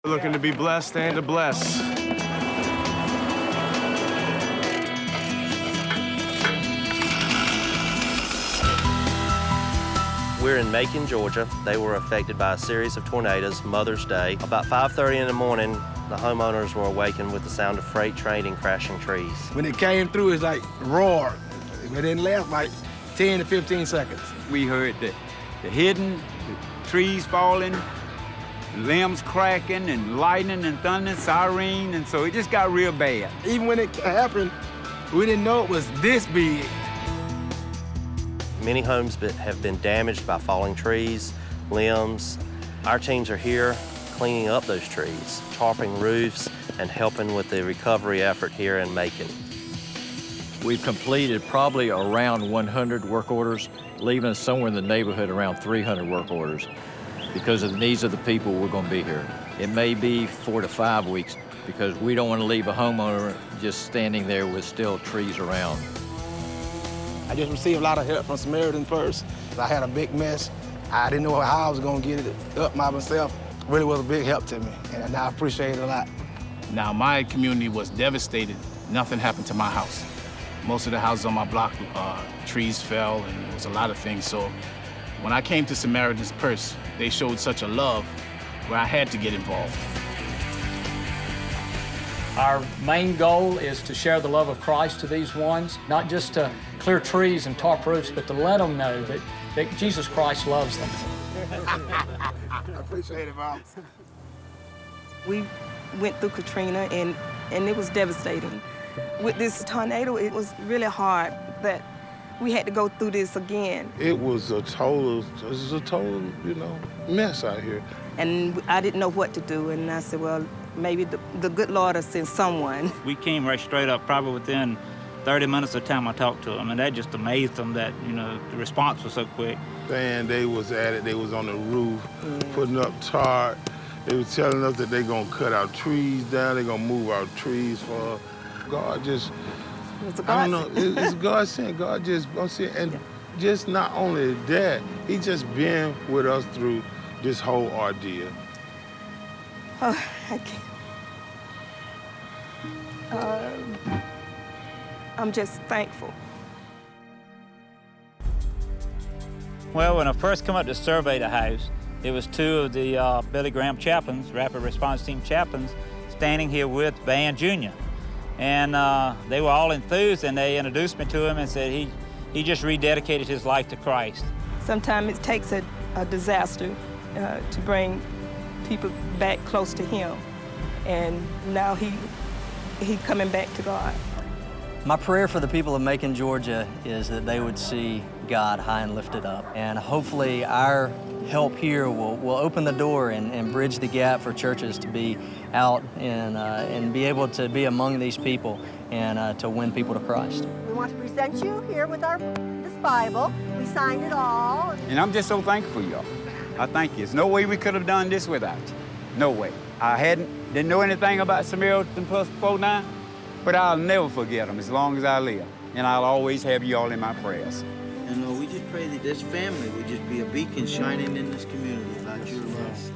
Looking to be blessed and to bless. We're in Macon, Georgia. They were affected by a series of tornadoes Mother's Day. About 5:30 in the morning, the homeowners were awakened with the sound of freight train and crashing trees. When it came through, it's like roared. It didn't last like 10 to 15 seconds. We heard the hidden, the trees falling, limbs cracking, and lightning and thunder, and siren, and so it just got real bad. Even when it happened, we didn't know it was this big. Many homes have been damaged by falling trees, limbs. Our teams are here cleaning up those trees, tarping roofs, and helping with the recovery effort here in Macon. We've completed probably around 100 work orders, leaving us somewhere in the neighborhood around 300 work orders. Because of the needs of the people, we're going to be here. It may be 4 to 5 weeks because we don't want to leave a homeowner just standing there with still trees around. I just received a lot of help from Samaritan first. I had a big mess. I didn't know how I was going to get it up by myself. It really was a big help to me, and I appreciate it a lot. Now, my community was devastated. Nothing happened to my house. Most of the houses on my block, trees fell, and there was a lot of things. So when I came to Samaritan's Purse, they showed such a love where I had to get involved. Our main goal is to share the love of Christ to these ones, not just to clear trees and tarp roofs, but to let them know that Jesus Christ loves them. I appreciate it, Mom. We went through Katrina, and it was devastating. With this tornado, it was really hard that we had to go through this again. It was a total, mess out here. And I didn't know what to do, and I said, well, maybe the good Lord will send someone. We came right straight up, probably within 30 minutes of the time I talked to them, and that just amazed them that, the response was so quick. And they was at it, they was on the roof, putting up tarp. They was telling us that they're gonna cut our trees down, they're gonna move our trees for God just, I don't know, it's God sent, God just, and just not only that, he just been with us through this whole ordeal. Oh, I can't. I'm just thankful. Well, when I first come up to survey the house, it was two of the Billy Graham chaplains, Rapid Response Team chaplains, standing here with Van Jr. And they were all enthused, and they introduced me to him and said he just rededicated his life to Christ. Sometimes it takes a disaster to bring people back close to him, and now he coming back to God. My prayer for the people of Macon, Georgia is that they would see God high and lifted up. And hopefully our help here will open the door and bridge the gap for churches to be out and be able to be among these people and to win people to Christ. We want to present you here with this Bible. We signed it all. And I'm just so thankful for y'all. I thank you. There's no way we could have done this without you. No way. I didn't know anything about Samaritan Plus 49, but I'll never forget them as long as I live. And I'll always have you all in my prayers. And Lord, we just pray that this family would just be a beacon shining in this community about your love.